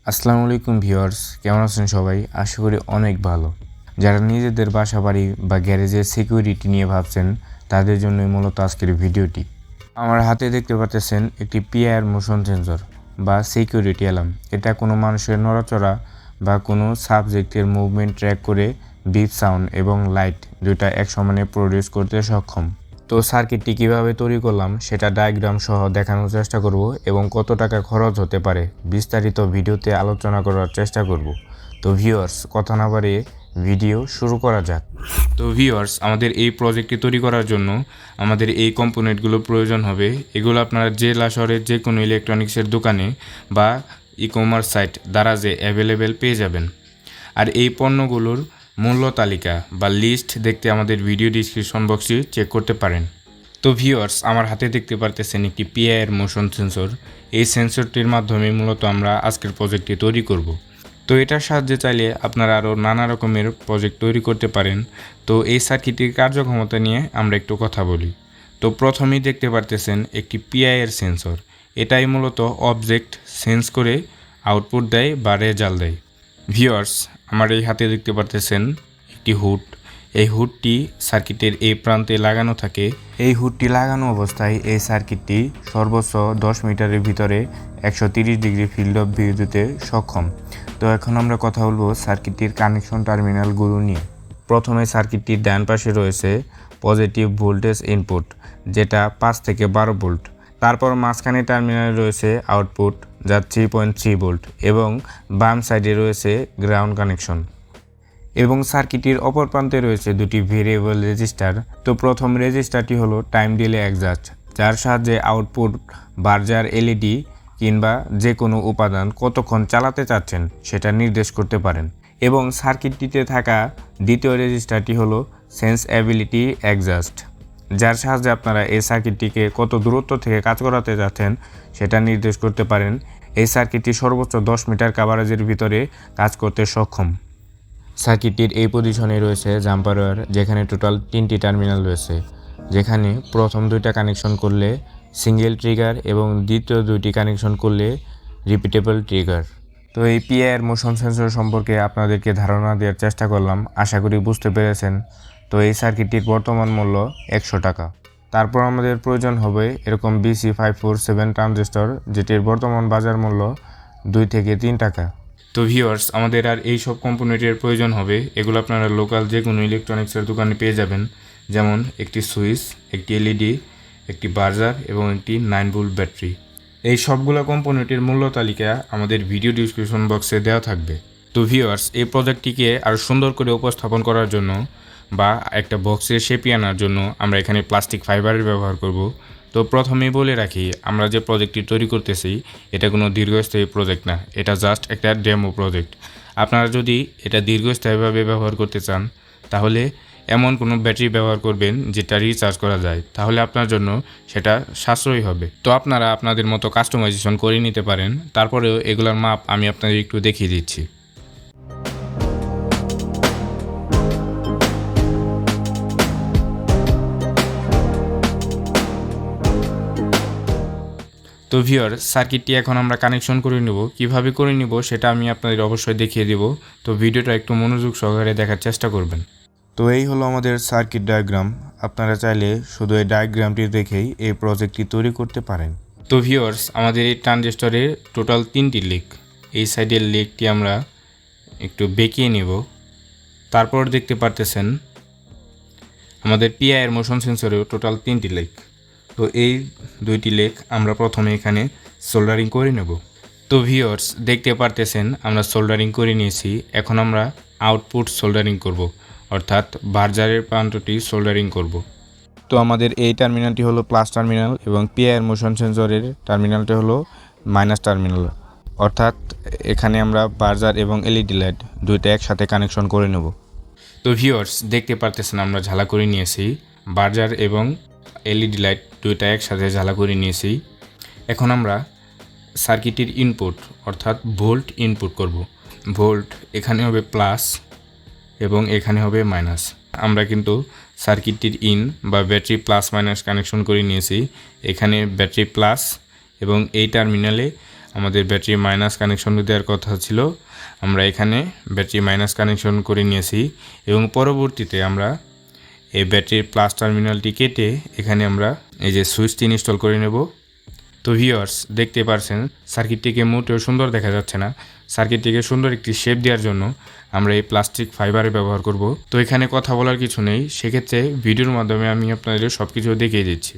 আসসালামু আলাইকুম ভিউয়ার্স, কেমন আছেন সবাই? আশা করি অনেক ভালো। যারা নিজেদের বাসা বাড়ি বা গ্যারেজের সিকিউরিটি নিয়ে ভাবছেন তাদের জন্যই মূলত আজকের ভিডিওটি। আমার হাতে দেখতে পাচ্ছেন একটি পিআইআর মোশন সেন্সর বা সিকিউরিটি অ্যালার্ম। এটা কোনো মানুষের নড়াচড়া বা কোনো সাবজেক্টের মুভমেন্ট ট্র্যাক করে বিপ সাউন্ড এবং লাইট দুইটা এক সমানে প্রডিউস করতে সক্ষম। তো সার্কিটটি কীভাবে তৈরি করলাম সেটা ডায়াগ্রাম সহ দেখানোর চেষ্টা করব এবং কত টাকা খরচ হতে পারে বিস্তারিত ভিডিওতে আলোচনা করার চেষ্টা করব। তো ভিউয়ার্স, কথা না বাড়িয়ে ভিডিও শুরু করা যাক। তো ভিউয়ার্স, আমাদের এই প্রজেক্টটি তৈরি করার জন্য আমাদের এই কম্পোনেন্টগুলো প্রয়োজন হবে। এগুলো আপনারা জেলা শহরের যে কোনো ইলেকট্রনিক্সের দোকানে বা ই কমার্স সাইট দারাজে অ্যাভেলেবেল পেয়ে যাবেন। আর এই পণ্যগুলোর মূল্য তালিকা বা লিস্ট দেখতে আমাদের ভিডিও ডিসক্রিপশন বক্সটি চেক করতে পারেন। তো ভিউয়ার্স, আমার হাতে দেখতে পারতেছেন একটি পিআইআর মোশন সেন্সর। এই সেন্সরটির মাধ্যমে মূলত আমরা আজকের প্রজেক্টটি তৈরি করব। তো এটার সাহায্যে চাইলে আপনারা আরও নানা রকমের প্রজেক্ট তৈরি করতে পারেন। তো এই সার্কিটের কার্যক্ষমতা নিয়ে আমরা একটু কথা বলি। তো প্রথমেই দেখতে পারতেছেন একটি পিআইআর সেন্সর। এটাই মূলত অবজেক্ট সেন্স করে আউটপুট দেয় বা রেজাল্ট দেয়। ভিউয়ার্স, আমার এই হাতে দেখতে পারতেছেন একটি হুড। এই হুডটি সার্কিটের এই প্রান্তে লাগানো থাকে। এই হুডটি লাগানো অবস্থায় এই সার্কিটটি সর্বোচ্চ 10 মিটারের ভিতরে 130 ডিগ্রি ফিল্ড অফ ভিউ দিতে সক্ষম। তো এখন আমরা কথা বলবো সার্কিটটির কানেকশন টার্মিনালগুলো নিয়ে। প্রথমে সার্কিটটির ডান পাশে রয়েছে পজিটিভ ভোল্টেজ ইনপুট, যেটা 5 থেকে 12 ভোল্ট। তারপর মাঝখানে টার্মিনালে রয়েছে আউটপুট, যা 3.3 ভোল্ট, এবং বাম সাইডে রয়েছে গ্রাউন্ড কানেকশন। এবং সার্কিটের অপর প্রান্তে রয়েছে দুটি ভেরিয়েবল রেজিস্টার। তো প্রথম রেজিস্টারটি হলো টাইম ডিলে অ্যাডজাস্ট, যার সাহায্যে আউটপুট বাজার এলইডি কিংবা যে কোনো উপাদান কতক্ষণ চালাতে চাচ্ছেন সেটা নির্দেশ করতে পারেন। এবং সার্কিটটিতে থাকা দ্বিতীয় রেজিস্টারটি হলো সেন্স অ্যাবিলিটি অ্যাডজাস্ট, যার সাহায্যে আপনারা এই সার্কিটটিকে কত দূরত্ব থেকে কাজ করাতে যাচ্ছেন সেটা নির্দেশ করতে পারেন। এই সার্কিটটি সর্বোচ্চ 10 মিটার কাভারেজের ভিতরে কাজ করতে সক্ষম। সার্কিটটির এই পজিশনে রয়েছে জাম্পার ওয়্যার, যেখানে টোটাল 3টি টার্মিনাল রয়েছে, যেখানে প্রথম 2টা কানেকশন করলে সিঙ্গেল ট্রিগার এবং দ্বিতীয় 2টি কানেকশন করলে রিপিটেবল ট্রিগার। তো এই পিআইআর মোশন সেন্সর সম্পর্কে আপনাদেরকে ধারণা দেওয়ার চেষ্টা করলাম, আশা করি বুঝতে পেরেছেন। তো এই সার্কিটটির বর্তমান মূল্য 100 টাকা। তারপর আমাদের প্রয়োজন হবে এরকম BC547 ট্রানজিস্টর, যেটির বর্তমান বাজার মূল্য 2 থেকে 3 টাকা। তো ভিউয়ার্স, আমাদের আর এই সব কম্পোনেন্টের প্রয়োজন হবে। এগুলো আপনারা লোকাল যে কোনো ইলেকট্রনিক্সের দোকানে পেয়ে যাবেন, যেমন একটি সুইচ, একটি এলইডি, একটি বাজার এবং একটি 9 ভোল্ট ব্যাটারি। এই সবগুলো কম্পোনেন্টের মূল্য তালিকা আমাদের ভিডিও ডিসক্রিপশন বক্সে দেওয়া থাকবে। তো ভিউয়ার্স, এই প্রজেক্টটিকে আরও সুন্দর করে উপস্থাপন করার জন্য বা একটা বক্সের শেপে আনার জন্য আমরা এখানে প্লাস্টিক ফাইবারের ব্যবহার করব। তো প্রথমেই বলে রাখি, আমরা যে প্রজেক্টটি তৈরি করতেছি এটা কোনো দীর্ঘস্থায়ী প্রজেক্ট না, এটা জাস্ট একটা ডেমো প্রজেক্ট। আপনারা যদি এটা দীর্ঘস্থায়ীভাবে ব্যবহার করতে চান তাহলে এমন কোনো ব্যাটারি ব্যবহার করবেন যেটা রিচার্জ করা যায়, তাহলে আপনার জন্য সেটা সাশ্রয়ী হবে। তো আপনারা আপনাদের মতো কাস্টমাইজেশন করে নিতে পারেন। তারপরেও এগুলোর মাপ আমি আপনাদের একটু দেখিয়ে দিচ্ছি। তো ভিউয়ার, সার্কিটটি এখন আমরা কানেকশন করে নেব। কিভাবে করে নিব সেটা আমি আপনাদের অবশ্যই দেখিয়ে দেব। তো ভিডিওটা একটু মনোযোগ সহকারে দেখার চেষ্টা করবেন। তো এই হলো আমাদের সার্কিট ডায়াগ্রাম। আপনারা চাইলে শুধু এই ডায়াগ্রামটি দেখেই এই প্রজেক্টটি তৈরি করতে পারেন। তো ভিউয়ার্স, আমাদের এই ট্রানজিস্টরের টোটাল 3টি লিক। এই সাইডের লিকটি আমরা একটু বেঁকিয়ে নেব। তারপর দেখতে পারতেছেন আমাদের পিআইআর মোশন সেন্সরেও টোটাল 3টি লিক। তো এই 2টি লেগ আমরা প্রথমে এখানে সোল্ডারিং করে নেব। তো ভিউয়ার্স, দেখতে পারতেছেন আমরা সোল্ডারিং করে নিয়েছি। এখন আমরা আউটপুট সোল্ডারিং করব, অর্থাৎ বাজারের প্রান্তটি সোল্ডারিং করব। তো আমাদের এই টার্মিনালটি হলো প্লাস টার্মিনাল এবং পিআইআর মোশন সেন্সরের টার্মিনালটি হলো মাইনাস টার্মিনাল, অর্থাৎ এখানে আমরা বাজার এবং এলইডি লাইট দুইটা একসাথে কানেকশন করে নেব। তো ভিউয়ার্স, দেখতে পারতেছেন আমরা ঝালা করে নিয়েছি বাজার এবং এলইডি লাইট দুইটা একসাথে জ্বালা করে নিয়েছি। এখন আমরা সার্কিটের ইনপুট অর্থাৎ ভোল্ট ইনপুট করব। ভোল্ট এখানে হবে প্লাস এবং এখানে হবে মাইনাস। আমরা কিন্তু সার্কিটটির ইন বা ব্যাটারি প্লাস মাইনাস কানেকশন করে নিয়েছি। এখানে ব্যাটারি প্লাস এবং এই টার্মিনালে আমাদের ব্যাটারি মাইনাস কানেকশন দেওয়ার কথা ছিল, আমরা এখানে ব্যাটারি মাইনাস কানেকশন করে নিয়েছি এবং পরবর্তীতে আমরা এই ব্যাটারির প্লাস টার্মিনালটি কেটে এখানে আমরা এই যে সুইচটি ইনস্টল করে নেব। তো ভিউয়ার্স দেখতে পারছেন সার্কিটটিকে মোটেও সুন্দর দেখা যাচ্ছে না। সার্কিটটিকে সুন্দর একটি শেপ দেওয়ার জন্য আমরা এই প্লাস্টিক ফাইবারের ব্যবহার করব। তো এখানে কথা বলার কিছু নেই, সেক্ষেত্রে ভিডিওর মাধ্যমে আমি আপনাদের সব কিছু দেখিয়ে দিচ্ছি।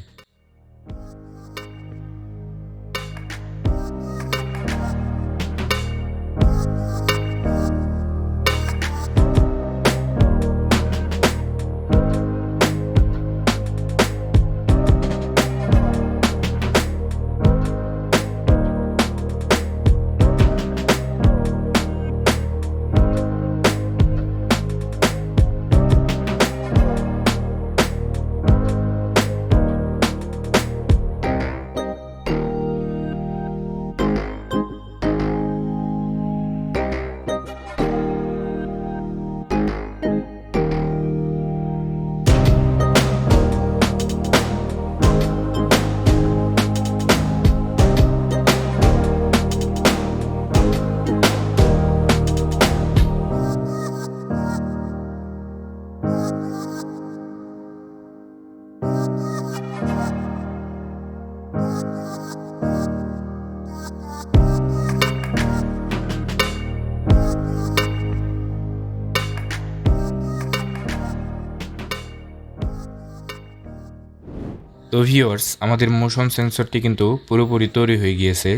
তো ভিউয়ার্স আমাদের মোশন সেন্সরটি কিন্তু পুরোপুরি তৈরি হয়ে গিয়েছে,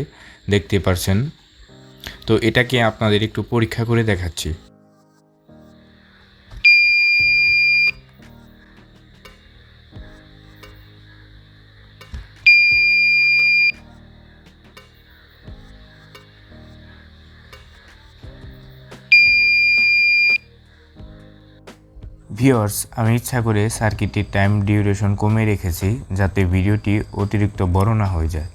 দেখতে পারছেন। তো এটাকে আপনাদের একটু পরীক্ষা করে দেখাচ্ছি। ভিউয়ার্স আমি ইচ্ছা করে সার্কিটটির টাইম ডিউরেশন কমিয়ে রেখেছি যাতে ভিডিওটি অতিরিক্ত বড় না হয়ে যায়।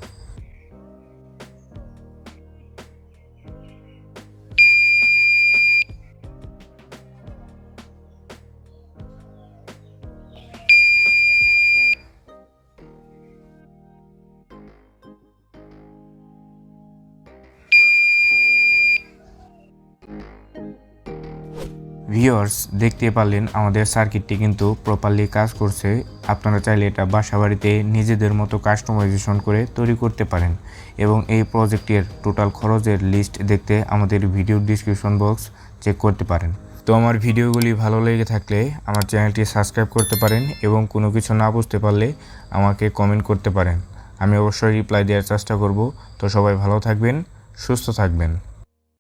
ভিউয়ার্স দেখতে পারলেন আমাদের সার্কিটটি কিন্তু প্রপারলি কাজ করছে। আপনারা চাইলে এটা বাসাবাড়িতে নিজেদের মতো কাস্টমাইজেশন করে তৈরি করতে পারেন এবং এই প্রজেক্টের টোটাল খরচের লিস্ট দেখতে আমাদের ভিডিও ডিসক্রিপশন বক্স চেক করতে পারেন। তো আমার ভিডিওগুলি ভালো লেগে থাকলে আমার চ্যানেলটি সাবস্ক্রাইব করতে পারেন এবং কোনো কিছু না বুঝতে পারলে আমাকে কমেন্ট করতে পারেন, আমি অবশ্যই রিপ্লাই দেওয়ার চেষ্টা করব। তো সবাই ভালো থাকবেন, সুস্থ থাকবেন।